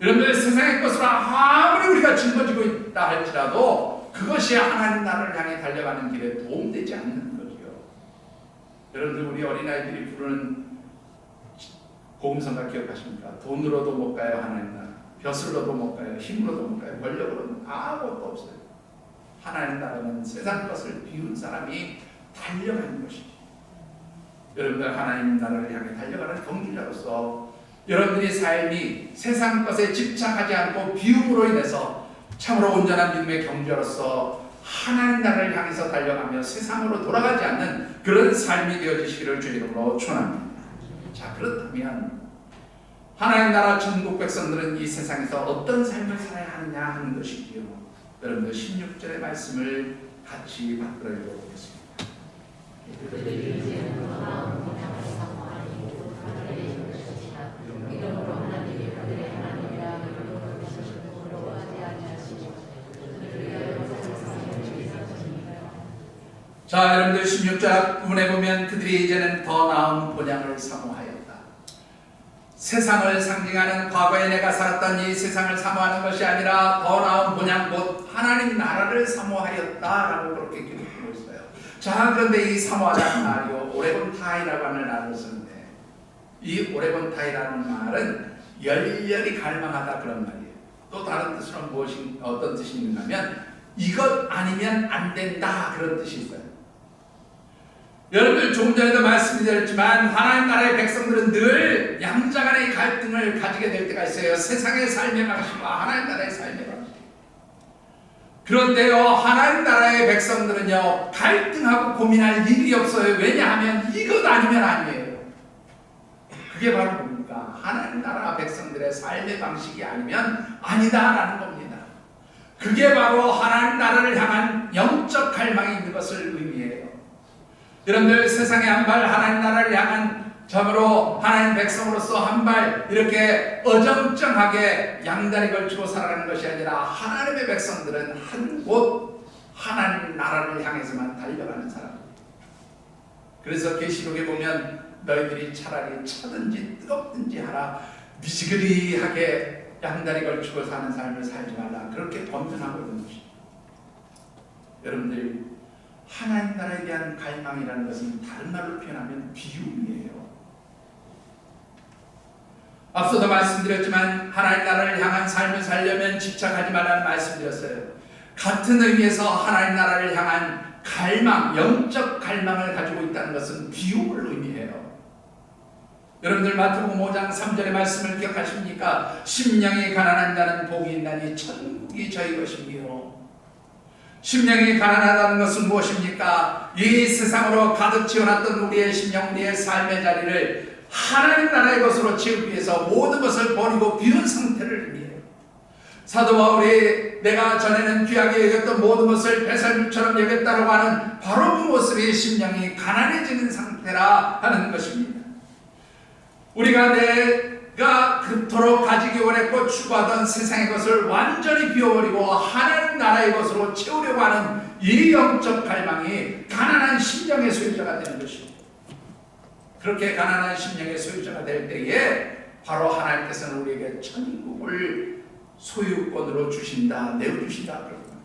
여러분들 세상의 것으로 아무리 우리가 짊어지고 있다 할지라도 그것이 하나님 나라를 향해 달려가는 길에 도움되지 않는 거죠. 여러분들 우리 어린아이들이 부르는 복음성가 기억하십니까? 돈으로도 못 가요 하나님 나라, 벼슬로도 못 가요, 힘으로도 못 가요, 권력으로는 아무것도 없어요. 하나님 나라는 세상 것을 비운 사람이 달려가는 것이죠. 여러분들 하나님 나라를 향해 달려가는 경주자로서 여러분들의 삶이 세상 것에 집착하지 않고 비움으로 인해서 참으로 온전한 믿음의 경주자로서 하나님 나라를 향해서 달려가며 세상으로 돌아가지 않는 그런 삶이 되어지시기를 주의 이름으로 축원합니다. 자, 그렇다면 하나님 나라 천국 백성들은 이 세상에서 어떤 삶을 살아야 하느냐 하는 것이지요. 여러분들 16절의 말씀을 같이 받들어 읽어보겠습니다. 자, 여러분들 16절 앞부분에 보면 그들이 이제는 더 나은 본향을 사모하였다. 세상을 상징하는 과거에 내가 살았던 이 세상을 사모하는 것이 아니라 더 나은 본향 곧 하나님 나라를 사모하였다라고 그렇게 기록하고 있어요. 자, 그런데 이 사모하다는 말이요, 오레곤타이라고 하는 말을 쓰는데 이 오레곤타이라는 말은 열렬히 갈망하다 그런 말이에요. 또 다른 뜻으로는 어떤 뜻이 있느냐면 이것 아니면 안 된다 그런 뜻이 있어요. 여러분들 조금 전에도 말씀드렸지만 하나님 나라의 백성들은 늘 양자간의 갈등을 가지게 될 때가 있어요. 세상의 삶의 방식과 하나님 나라의 삶의 방식. 그런데요, 하나님 나라의 백성들은요, 갈등하고 고민할 일이 없어요. 왜냐하면 이것 아니면 아니에요. 그게 바로 뭡니까? 하나님 나라 백성들의 삶의 방식이 아니면 아니다라는 겁니다. 그게 바로 하나님 나라를 향한 영적 갈망이 있는 것을 의미해요. 여러분들, 세상에 한 발, 하나님 나라를 향한 참으로 하나님 백성으로서 한 발 이렇게 어정쩡하게 양다리 걸치고 살아가는 것이 아니라 하나님의 백성들은 한 곳 하나님 나라를 향해서만 달려가는 사람입니다. 그래서 계시록에 보면 너희들이 차라리 차든지 뜨겁든지 하라, 미지근하게 양다리 걸치고 사는 삶을 살지 말라, 그렇게 권면하고 있는 것입니다. 여러분들, 하나님 나라에 대한 갈망이라는 것은 다른 말로 표현하면 비움이에요. 앞서도 말씀드렸지만 하나님 나라를 향한 삶을 살려면 집착하지 말라는 말씀드렸어요. 같은 의미에서 하나님 나라를 향한 갈망, 영적 갈망을 가지고 있다는 것은 비움을 의미해요. 여러분들, 마태복음 5장 3절의 말씀을 기억하십니까? 심령이 가난한 자는 복이 있나니 천국이 저희 것이며. 심령이 가난하다는 것은 무엇입니까? 이 세상으로 가득 채워놨던 우리의 심령, 우리의 삶의 자리를 하나님 나라의 것으로 채우기 위해서 모든 것을 버리고 비운 상태를 의미해요. 사도 바울이 내가 전에는 귀하게 여겼던 모든 것을 배설물처럼 여겼다라고 하는 바로 그 모습이 심령이 가난해지는 상태라 하는 것입니다. 우리가 내가 그토록 가지기 원했고 추구하던 세상의 것을 완전히 비워버리고 하나님 나라의 것으로 채우려고 하는 이 영적 갈망이 가난한 심령의 소유자가 되는 것입니다. 그렇게 가난한 심령의 소유자가 될 때에 바로 하나님께서는 우리에게 천국을 소유권으로 주신다, 내어주신다 그런 거예요.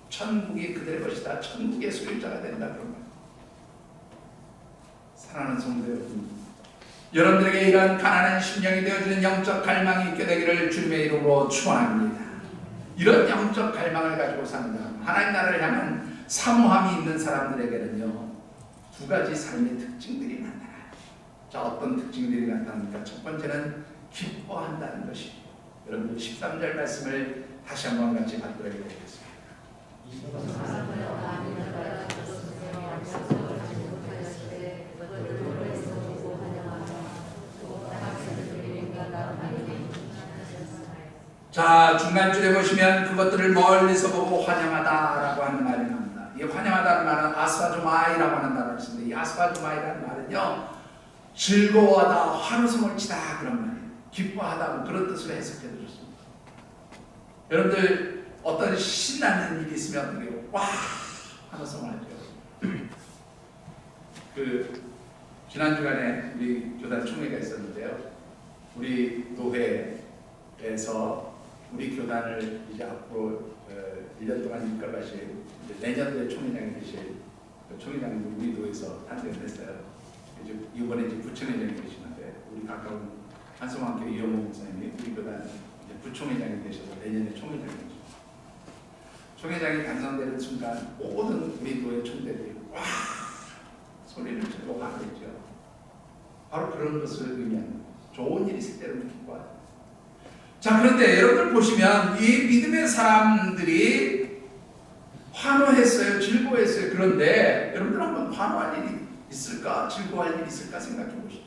천국이 그들의 것이다, 천국의 소유자가 된다 그런 거예요. 사랑하는 성도 여러분, 여러분들에게 이러한 가난한 심령이 되어주는 영적 갈망이 있게 되기를 주님의 이름으로 축원합니다. 이런 영적 갈망을 가지고 사는 사람, 하나님 나라를 향한 사모함이 있는 사람들에게는요, 두 가지 삶의 특징들이 나타나요. 자, 어떤 특징들이 나타납니까? 첫 번째는 기뻐한다는 것입니다. 여러분들 13절 말씀을 다시 한번 같이 받도록 하겠습니다. 자, 중간줄에 보시면 그것들을 멀리서 보고 환영하다라고 하는 말이 나옵니다. 이 환영하다는 말은 아스파조마이라고 하는 단어를 쓰는데, 이 아스파조마이라는 말은요, 즐거워하다, 환호성을 치다 그런 말이에요. 기뻐하다, 그런 뜻으로 해석해 주셨습니다. 여러분들, 어떤 신나는 일이 있으면 어떻게 해요? 와! 환호성을 하죠. 지난주간에 우리 교단 총회가 있었는데요. 우리 교회에서 우리 교단을 이제 앞으로 1년 동안 이끌어가실 내년도에 총회장이 되실 총회장님 우리 교회에서 탄생했어요. 이제 이번에 이제 부총회장이 되시는데, 우리 가까운 한성환교회 이영호 목사님이 우리 교단 이제 부총회장이 되셔서 내년에 총회장이 되십니다. 총회장이 당선되는 순간 모든 우리 교회 총대들이 와! 소리를 지르고 환호했죠. 바로 그런 것을 의미하는 좋은 일이 있을 때는 기뻐하죠. 자, 그런데 여러분들 보시면 이 믿음의 사람들이 환호했어요. 즐거워했어요. 그런데 여러분들 한번 환호할 일이 있을까? 즐거워할 일이 있을까? 생각해 보시죠.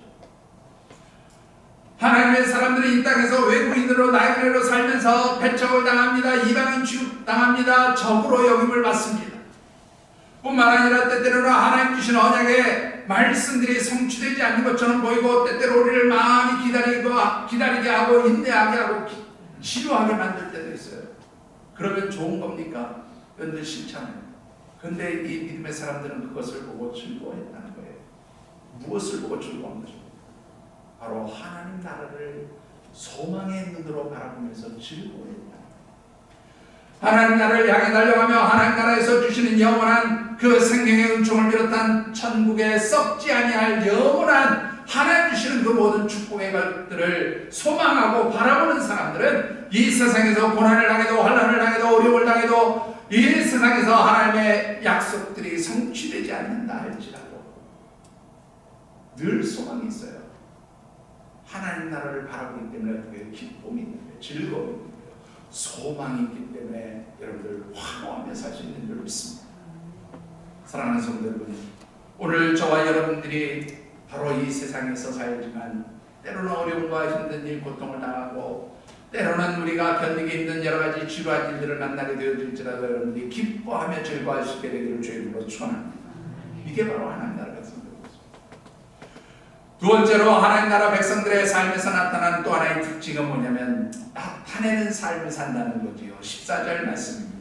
하나님의 사람들이 이 땅에서 외국인으로 나그네로 살면서 배척을 당합니다. 이방인 취급당합니다. 적으로 여김을 받습니다. 뿐만 아니라 때때로는 하나님 주신 언약의 말씀들이 성취되지 않는 것처럼 보이고, 때때로 우리를 많이 기다리게 하고 인내하게 하고 지루하게 만들 때도 있어요. 그러면 좋은 겁니까? 여러분들 싫잖아요. 그런데 이 믿음의 사람들은 그것을 보고 즐거워했다는 거예요. 무엇을 보고 즐거운 거죠? 바로 하나님 나라를 소망의 눈으로 바라보면서 즐거워했다. 하나님 나라를 향해 달려가며 하나님 나라에서 주시는 영원한 그 생명의 은총을 비롯한 천국에 썩지 아니할 영원한 하나님 주시는 그 모든 축복의 것들을 소망하고 바라보는 사람들은 이 세상에서 고난을 당해도 환난을 당해도 어려움을 당해도 이 세상에서 하나님의 약속들이 성취되지 않는다 할지라도 늘 소망이 있어요. 하나님 나라를 바라보기 때문에 그게 기쁨이 있는 거예요. 즐거움이 있는 거예요. 소망이 있기 때문에 여러분들 환호하며 살 수 있는 줄 믿습니다. 사랑하는 성도 여러분, 오늘 저와 여러분들이 바로 이 세상에서 살지만 때로는 어려움과 힘든 일, 고통을 당하고 때로는 우리가 견디기 힘든 여러 가지 지루한 일들을 만나게 되어질지라도 여러분들이 기뻐하며 즐거워할 수 있게 되기를 주의 이름으로 축원합니다. 이게 바로 하나님 나라 백성들입니다. 두 번째로 하나님 나라 백성들의 삶에서 나타나는 또 하나의 특징은 뭐냐면 나타내는 삶을 산다는 거지요. 14절 말씀입니다.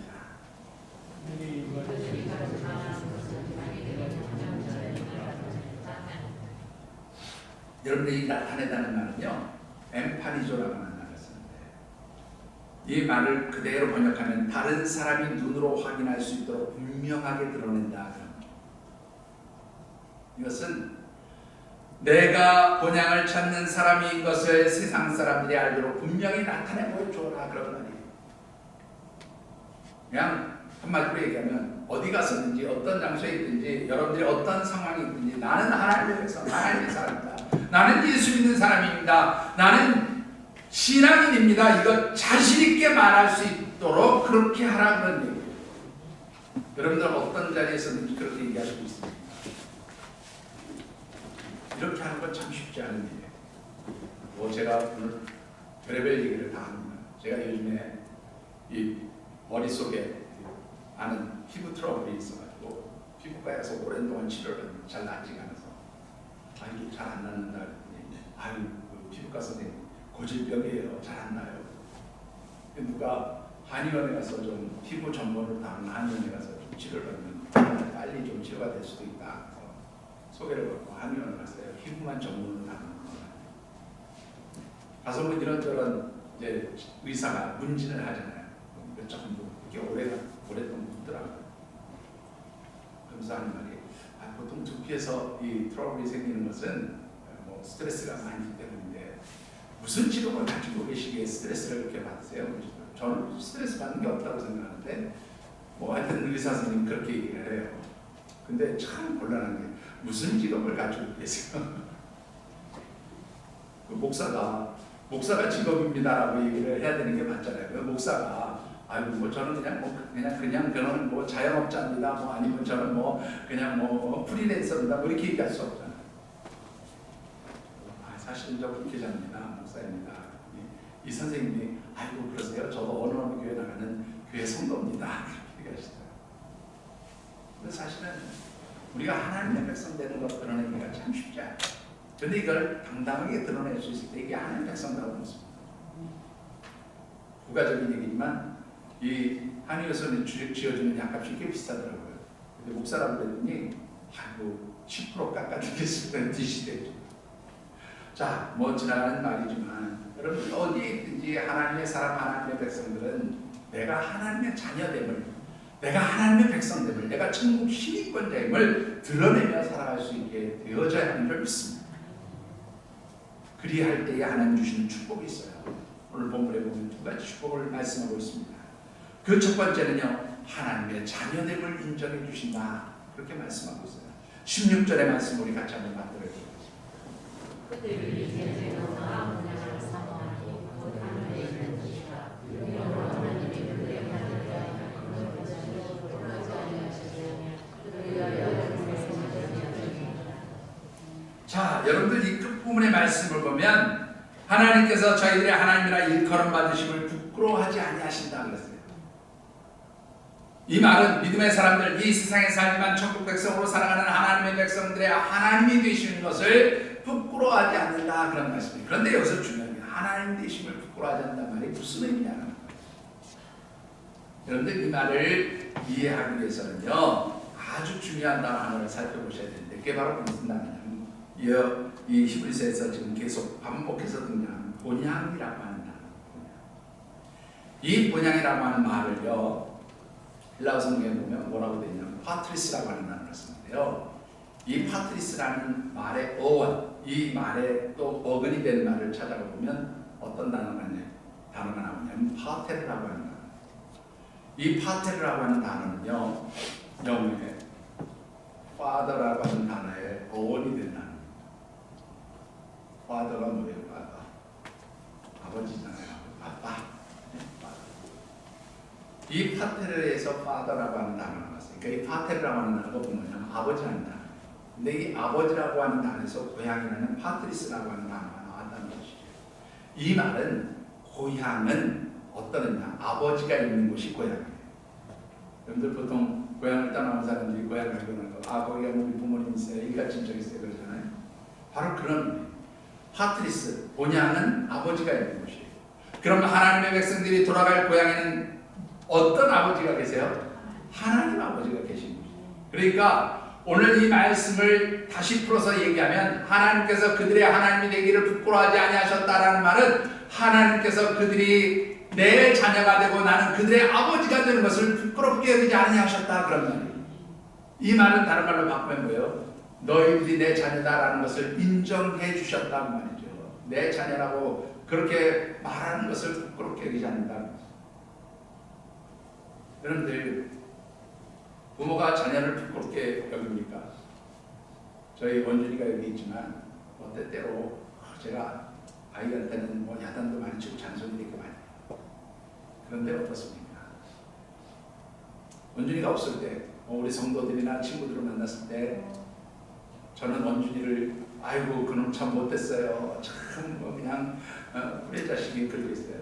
여러분들이 나타내다는 말은요, 엠파니조라고 하는 말을 쓰는데, 이 말을 그대로 번역하면 다른 사람이 눈으로 확인할 수 있도록 분명하게 드러낸다. 이것은 내가 본향을 찾는 사람인 것을 세상 사람들이 알도록 분명히 나타내 보여줘라, 그런 말이에요. 그냥 한마디로 얘기하면 어디 갔었는지 어떤 장소에 있든지 여러분들이 어떤 상황이 있든지 나는 하나님의 백성, 하나님의 사람이다. 나는 예수 믿는 사람입니다. 나는 신앙인입니다. 이거 자신 있게 말할 수 있도록 그렇게 하라, 그런 얘기예요. 여러분들 어떤 자리에서든지 그렇게 얘기하시고 있습니다. 이렇게 하는 건 참 쉽지 않은 일이에요. 뭐 제가 오늘 별의별 얘기를 다 합니다. 제가 요즘에 이 머릿속에 아는 피부 트러블이 있어가지고 피부과에서 오랜 동안 치료를 했는데 잘 낫지가 않아서 이게 잘 안 낫는다 그랬더니 그 피부과 선생님 고질병이에요. 잘 안 나요. 누가 한의원에 가서 좀 피부 전문으로 다루는 한의원에 가서 좀 치료를 하면 빨리 좀 치료가 될 수도 있다. 소개를 받고 한의원을 갔어요. 피부만 전문으로 다루는 거예요. 가서 뭐 이런저런 이제 의사가 문진을 하잖아요. 조금 이렇게 오랫동안 묻더라고요. 그러면서 하는 말이 보통 두피에서 이 트러블이 생기는 것은 뭐 스트레스가 많기 때문인데 무슨 직업을 가지고 계시기에 스트레스를 그렇게 받으세요? 저는 스트레스 받는 게 없다고 생각하는데 뭐 하여튼 의사 선생님 그렇게 얘기를 해요. 근데 참 곤란한 게 무슨 직업을 가지고 계세요? 그 목사가 직업입니다라고 얘기를 해야 되는 게 맞잖아요. 그 목사가 뭐 저는 그냥 그런 뭐 자영업자입니다. 뭐 아니면 저는 뭐 그냥 뭐 프리랜서입니다. 뭐 이렇게 얘기할 수 없잖아요. 사실 저 목회자입니다. 목사입니다. 이 선생님이 그러세요? 저도 어느 교회 나가는 교회 성도입니다. 이렇게 얘기하시더라고요. 근데 사실은 우리가 하나님의 백성 되는 것 드러내기가 참 쉽지 않아요. 그런데 이걸 당당하게 드러낼 수 있을 때 이게 하나님의 백성이라고 했습니다. 부가적인 얘기지만 이 한의에서는 지어주는 약값이 꽤 비싸더라고요. 근데 목사라고 그랬더니 10% 깎아주겠습니다. 드시대죠. 자, 뭐 지나가는 말이지만 여러분 어디에 있든지 하나님의 사람, 하나님의 백성들은 내가 하나님의 자녀됨을, 내가 하나님의 백성됨을, 내가 천국 시민권자임을 드러내며 살아갈 수 있게 되어져야 하는 걸 믿습니다. 그리할 때에 하나님 주시는 축복이 있어요. 오늘 본문에 보면 두 가지 축복을 말씀하고 있습니다. 그 첫 번째는요, 하나님의 자녀됨을 인정해 주신다. 그렇게 말씀하고 있어요. 16절의 말씀 우리 같이 한번 받들어 보겠습니다. 자, 여러분들 이 끝부분의 말씀을 보면 하나님께서 저희들의 하나님이라 일컬음 받으심을 부끄러워하지 아니하신다 그랬어요. 이 말은 믿음의 사람들, 이 세상에 살지만 천국 백성으로 살아가는 하나님의 백성들의 하나님이 되시는 것을 부끄러워하지 않는다 그런 말씀이에요. 그런데 여기서 중요한 게 하나님 되심을 부끄러워하지 않는다는 말이 무슨 의미냐는 거예요. 여러분들 이 말을 이해하기 위해서는요, 아주 중요한 단어 하나를 살펴보셔야 되는데 그게 바로 무슨 단어냐면 이 히브리서에서 지금 계속 반복해서 등장하는 본향이라고 하는 단어. 이 본향이라고 하는 말을요, 헬라어 성경에 보면 뭐라고 되어 있냐면 파트리스라고 하는 단어를 쓰는데요. 이 파트리스라는 말의 어원, 이 말의 또 어근이 되는 말을 찾아보면 어떤 단어가 나오냐면 파테르라고 하는 단어. 이 파테르라고 하는 단어는요, 영어에 father라고 하는 단어의 어원이 된 단어입니다. father가 뭐예요? 아버지잖아요. 아빠. 이 파테르에서 father라고 하는 단어가 나왔어요. 그러니까 이 파테르라고 하는 단어가 뭐냐면 아버지라는 단어. 근데 이 아버지라고 하는 단어에서 고향이라는 파트리스라고 하는 단어가 나왔다는 것이죠. 이 말은 고향은 어떤 의미냐? 아버지가 있는 곳이 고향이에요. 여러분들 보통 고향을 떠나온 사람들이 고향을 가고 나서 거기가 우리 부모님 있어요, 일가 친척 있어요 그러잖아요. 바로 그런 파트리스, 본향은 아버지가 있는 곳이에요. 그럼 하나님의 백성들이 돌아갈 고향에는 어떤 아버지가 계세요? 하나님 아버지가 계신 곳이에요. 그러니까 오늘 이 말씀을 다시 풀어서 얘기하면 하나님께서 그들의 하나님이 되기를 부끄러워하지 아니하셨다라는 말은 하나님께서 그들이 내 자녀가 되고 나는 그들의 아버지가 되는 것을 부끄럽게 여기지 아니하셨다 그런 말이에요. 이 말은 다른 말로 바꾸면 뭐예요? 너희들이 내 자녀다라는 것을 인정해 주셨다는 말이죠. 내 자녀라고 그렇게 말하는 것을 부끄럽게 여기지 않는다는 거죠. 여러분들 부모가 자녀를 부끄럽게 여깁니까? 저희 원준이가 여기 있지만 때때로 제가 아이한테는 뭐 야단도 많이 치고 잔소리 되게 많이 해요. 그런데 어떻습니까? 원준이가 없을 때 우리 성도들이나 친구들을 만났을 때 저는 원준이를 아이고 그놈 참 못됐어요. 참 뭐 그냥 우리 자식이 그러고 있어요.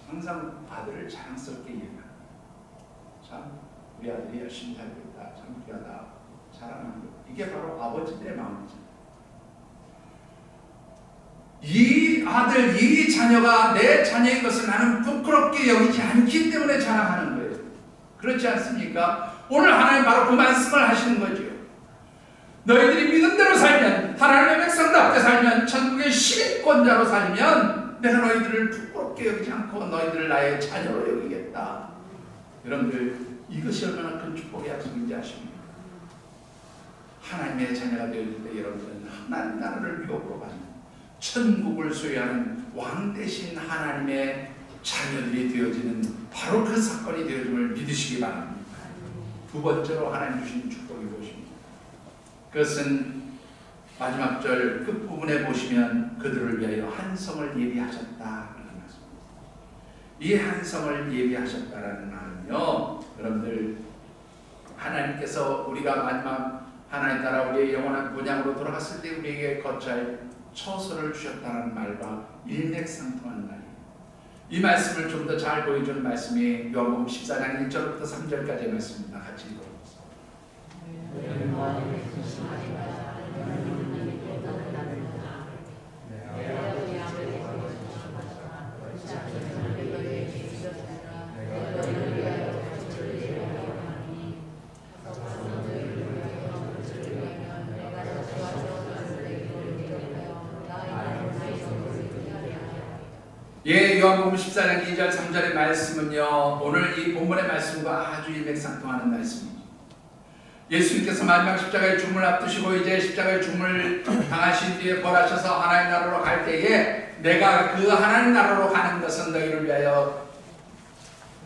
항상 아들을 자랑스럽게 얘기합니다. 참 우리 아들이 열심히 살고 있다. 참 귀하다. 자랑하는 거. 이게 바로 아버지들의 마음이죠. 이 아들, 이 자녀가 내 자녀인 것을 나는 부끄럽게 여기지 않기 때문에 자랑하는 거예요. 그렇지 않습니까? 오늘 하나님 바로 그 말씀을 하시는 거죠. 너희들이 믿은 대로 살면, 하나님의 백성답게 살면, 천국의 시민권자로 살면 내가 너희들을 부끄럽게 여기지 않고 너희들을 나의 자녀로 여기겠다. 여러분들 이것이 얼마나 큰 축복의 약속인지 아십니까? 하나님의 자녀가 되어질 때 여러분들은 하나님 나라를 유업으로 가는 천국을 소유하는 왕 대신 하나님의 자녀들이 되어지는 바로 그 사건이 되어짐을 믿으시기 바랍니다. 두 번째로 하나님 주신 축복이 무엇입니까? 그것은 마지막 절 끝부분에 보시면 그들을 위하여 한 성을 예비하셨다. 이 한 성을 예비하셨다라는 말은요, 여러분들 하나님께서 우리가 마지막 하나님 나라 우리의 영원한 본향으로 돌아갔을 때 우리에게 거처할 처소를 주셨다는 말과 일맥상통하는 말이에요. 이 말씀을 좀 더 잘 보여주는 말씀이 요한복음 14장 1절부터 3절까지의 말씀입니다. 같이 읽어보겠습니다. 예, 요한복음 14장 2절 3절의 말씀은요, 오늘 이 본문의 말씀과 아주 일맥상통하는 말씀입니다. 예수님께서 마지막 십자가의 죽음을 앞두시고 이제 십자가의 죽음을 당하신 뒤에 벌하셔서 하나님 나라로 갈 때에 내가 그 하나님 나라로 가는 것은 너희를 위하여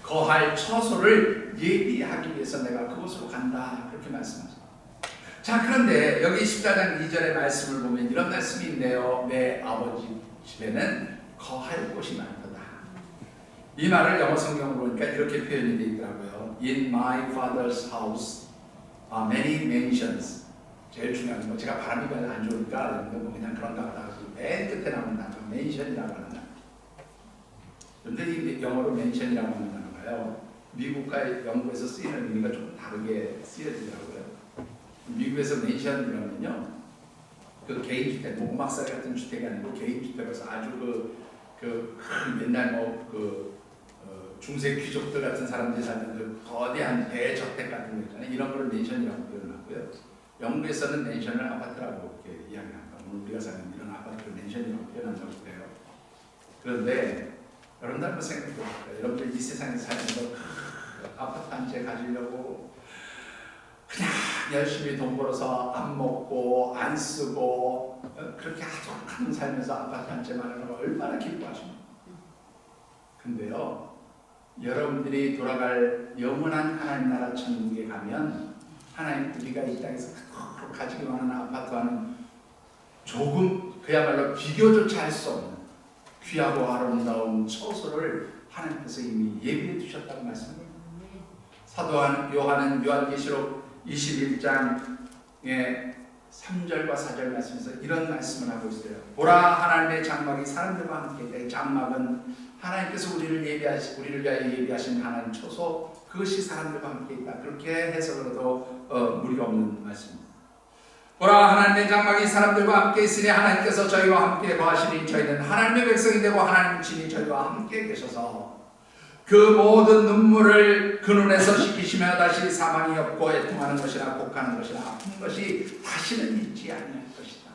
거할 처소를 예비하기 위해서 내가 그곳으로 간다. 그렇게 말씀하십니다. 자, 그런데 여기 14장 2절의 말씀을 보면 이런 말씀이 있네요. 내 아버지 집에는 거할 곳이 많도다. 이 말을 영어 성경으로 보니까 이렇게 표현이 되어 있더라고요. In my father's house are many mansions. 제일 중요한 거, 제가 바람이 별로 안 좋으니까 뭐 그냥 그런가 보다. 맨 끝에 나오는 단어, 맨션이라고 하는 단어. 그런데 이 영어로 맨션이라고 하는 단어가요, 미국과 영국에서 쓰이는 의미가 조금 다르게 쓰여지더라고요. 미국에서 맨션이라면요, 그 개인주택, 뭐 오막살이 같은 주택이 아니고 개인주택에서 아주 옛날 중세 귀족들 같은 사람들이 사는 그 거대한 대저택 같은 거 있잖아요. 이런 걸 맨션이라고 표현하고요. 영국에서는 맨션을 아파트라고 이렇게 이야기합니다. 오늘 우리가 사는 이런 아파트를 맨션이라고 표현한다고 그래요. 그런데 여러분들 한번 생각해 보세요. 여러분들 이 세상에서 살면서 아파트 한 채 가지려고 그냥 열심히 돈 벌어서 안 먹고 안 쓰고 그렇게 아득한 살면서 아파트 한 채 마련하는 거 얼마나 기뻐하십니까? 근데요, 여러분들이 돌아갈 영원한 하나님 나라 천국에 가면 하나님 우리가 이 땅에서 가지기 원하는 아파트와는 조금 그야말로 비교조차 할 수 없는 귀하고 아름다운 처소를 하나님께서 이미 예비해 두셨다고 말씀합니다. 사도 요한은 요한계시록 21장의 3절과 4절 말씀에서 이런 말씀을 하고 있어요. 보라, 하나님의 장막이 사람들과 함께 있다. 장막은 하나님께서 우리를 위하여 예비하신 하나님 초소, 그것이 사람들과 함께 있다. 그렇게 해석으로도 무리가 없는 말씀입니다. 보라, 하나님의 장막이 사람들과 함께 있으니 하나님께서 저희와 함께 거하시니 저희는 하나님의 백성이 되고 하나님 친히 저희와 함께 계셔서 그 모든 눈물을 그 눈에서 씻기시며 다시 사망이 없고 애통하는 것이나 곡하는 것이나 아픈 것이 다시는 있지 아니할 것이다.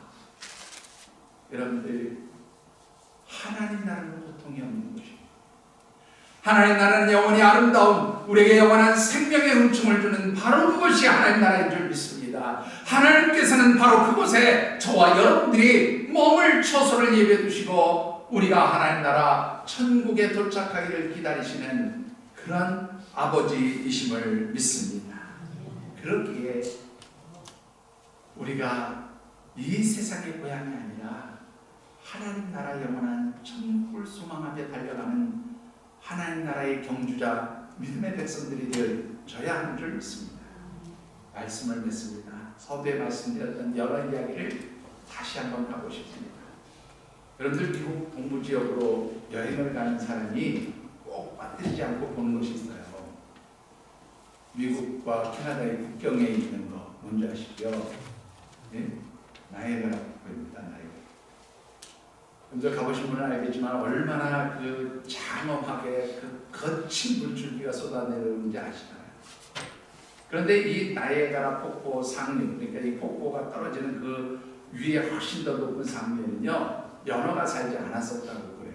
여러분들, 하나님 나라는 고통이 없는 것입니다. 하나님 나라는 영원히 아름다운, 우리에게 영원한 생명의 은총을 주는 바로 그것이 하나님 나라인 줄 믿습니다. 하나님께서는 바로 그곳에 저와 여러분들이 몸을 처소를 예배해 두시고 우리가 하나님 나라 천국에 도착하기를 기다리시는 그런 아버지이심을 믿습니다. 그렇기에 우리가 이 세상의 고향이 아니라 하나님 나라 영원한 천국을 소망하며 달려가는 하나님 나라의 경주자, 믿음의 백성들이 되어져야 하는 줄 믿습니다. 말씀을 맺습니다. 서두에 말씀드렸던 여러 이야기를 다시 한번 하고 싶습니다. 여러분들, 미국 동부지역으로 여행을 가는 사람이 꼭 빠뜨리지 않고 보는 것이 있어요. 미국과 캐나다의 국경에 있는 거 뭔지 아시죠? 네? 나이아가라 폭포입니다. 여러분들 가보신 분은 알겠지만 얼마나 그 장엄하게 그 거친 물줄기가 쏟아내리는지 아시나요? 그런데 이 나이아가라 폭포 상류, 그러니까 이 폭포가 떨어지는 그 위에 훨씬 더 높은 상류에는요, 연어가 살지 않았었다고 그래요.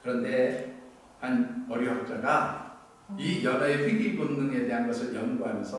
그런데 한 어류학자가 이 연어의 회귀 본능에 대한 것을 연구하면서